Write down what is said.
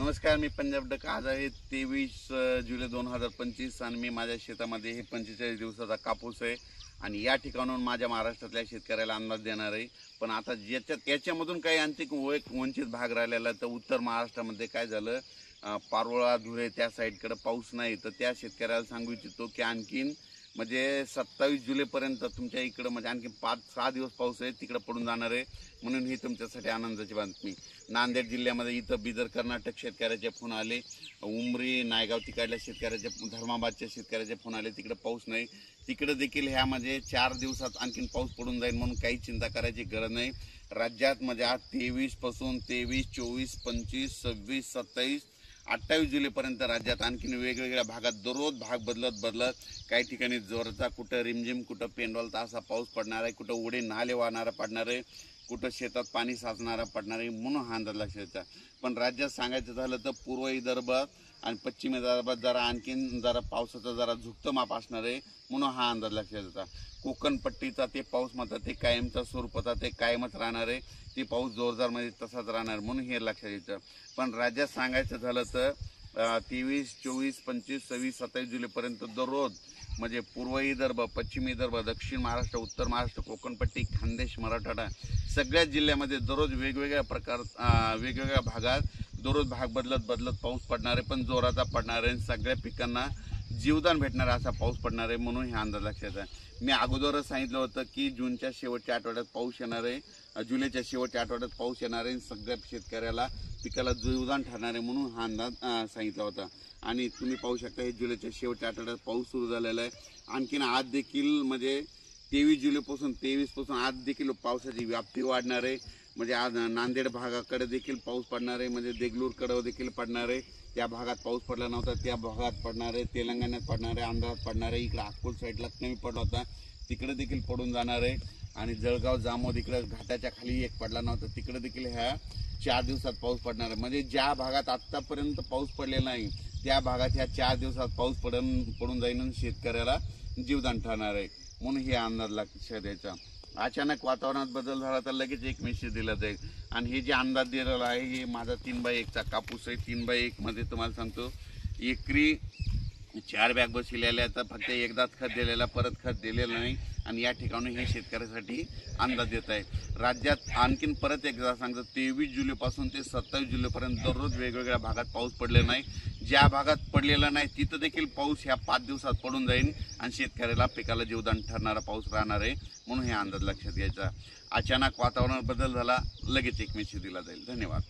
नमस्कार, मी पंजाब डक. आज आहे 23 जुलै 2025 आणि मी माझ्या शेतामध्ये हे 45 दिवसाचा कापूस आहे आणि या ठिकाणून माझ्या महाराष्ट्रातल्या शेतकऱ्याला अंदाज देणार आहे. पण आता याच्यामधून काही आणखी वंचित भाग राहिलेला. तर उत्तर महाराष्ट्रामध्ये काय झालं, पारोळा धुळे त्या साईडकडे पाऊस नाही, तर त्या शेतकऱ्याला सांगू इच्छितो की आणखीन म्हणजे 27 जुलैपर्यंत तुमच्या इकडं म्हणजे आणखी 5-6 दिवस पाऊस आहे तिकडे पडून जाणार आहे. म्हणून ही तुमच्यासाठी आनंदाची बातमी. नांदेड जिल्ह्यामध्ये इथं बिदर कर्नाटक शेतकऱ्याचे फोन आले, उमरी नायगाव तिकडल्या शेतकऱ्याचे, धर्माबादच्या शेतकऱ्याचे फोन आले, तिकडे पाऊस नाही. तिकडे देखील ह्यामध्ये 4 दिवसात आणखीन पाऊस पडून जाईल, म्हणून काही चिंता करायची गरज नाही. राज्यात म्हणजे आज 23 पासून 23, 24, 25, 26, 27, 28 जुलैपर्यंत राज्यात आणखीन वेगवेगळ्या भागात दररोज भाग बदलत काही ठिकाणी जोरचा, कुठं रिमझिम, कुठं पेंडॉलता असा पाऊस पडणार आहे, कुठं उडे नाले वाहणारा पडणार आहे, कुठं शेतात पाणी साचणारा पडणार आहे, म्हणून हा अंदाज लक्षात. पण राज्यात सांगायचं झालं तर पूर्व विदर्भात आणि पश्चिम विदर्भात जरा आणखीन जरा पावसाचं जरा झुकतं माप असणार आहे, म्हणून हा अंदाज लक्षात येतात. कोकण पट्टीचा ते पाऊस मात्र ते कायमचा स्वरूपाचा ते कायमच राहणार आहे, ते पाऊस जोरदारमध्ये तसाच राहणार, म्हणून हे लक्षात येतं. पण राज्यात सांगायचं झालं तर 23, 24, 25, 26, 27 जुलैपर्यंत दररोज म्हणजे पूर्व विदर्भ, पश्चिम विदर्भ, दक्षिण महाराष्ट्र, उत्तर महाराष्ट्र, कोकणपट्टी, खानदेश, मराठवाडा सगळ्याच जिल्ह्यामध्ये दररोज वेगवेगळ्या भागात दररोज भाग बदलत पाऊस पडणार आहे, पण जोराचा पडणार आहे. सगळ्या पिकांना जीवदान भेटणार असा पाऊस पडणार आहे, म्हणून हे अंदाज लक्षात आहे. मी अगोदरच सांगितलं होतं की जूनच्या शेवटच्या आठवड्यात पाऊस येणार आहे, जुलैच्या शेवटच्या आठवड्यात पाऊस येणार आहे, सगळ्या शेतकऱ्याला पिकाला जीवदान ठरणार आहे, म्हणून हा अंदाज सांगितला होता. आणि तुम्ही पाहू शकता हे जुलैच्या शेवटच्या आठवड्यात पाऊस सुरू झालेला आहे. आणखीन आज देखील म्हणजे 23 पासून आज देखील पावसाची व्याप्ती वाढणार आहे. म्हणजे आज नांदेड भागाकडे देखील पाऊस पडणार आहे, म्हणजे देगलूरकडे देखील पडणार आहे. त्या भागात पाऊस पडला नव्हता त्या भागात पडणार आहे, तेलंगणात पडणार आहे, आंध्रात पडणार आहे, इकडे अक्कोल साईडला कमी पडला होता तिकडे देखील पडून जाणार आहे. आणि जळगाव जामोद इकडे घाटाच्या खाली एक पडला नव्हता तिकडे देखील ह्या 4 दिवसात पाऊस पडणार आहे. म्हणजे ज्या भागात आत्तापर्यंत पाऊस पडलेला नाही त्या भागात ह्या 4 दिवसात पाऊस पडून जाईल आणि शेतकऱ्याला जीवदान ठरणार आहे, म्हणून हे अंदाज लक्षात द्यायचा. अचानक वातावरणात बदल झाला तर लगेच एक मेसेज दिला जाईल. आणि हे जे अंदाज दिलेला आहे हे माझा 3x1चा कापूस आहे. 3x1 मध्ये तुम्हाला सांगतो एकरी 4 बॅग बसलेल्या, तर फक्त एकदाच खत दिलेला, परत खत दिलेलं नाही. आणि या ठिकाणी हे शेतकऱ्यासाठी अंदाज देत आहे. राज्यात आणखीन परत एकदा सांगतो 23 जुलैपासून ते 27 जुलैपर्यंत दररोज वेगवेगळ्या भागात पाऊस पडलेला नाही. ज्या भागात पडलेला नाही तिथं देखील पाऊस ह्या 5 दिवसात पडून जाईल आणि शेतकऱ्याला पिकाला जीवदान ठरणारा पाऊस राहणार आहे, म्हणून हे अंदाज लक्षात घ्यायचा. अचानक वातावरणात बदल झाला लगेच एक मेसेज दिला जाईल. धन्यवाद.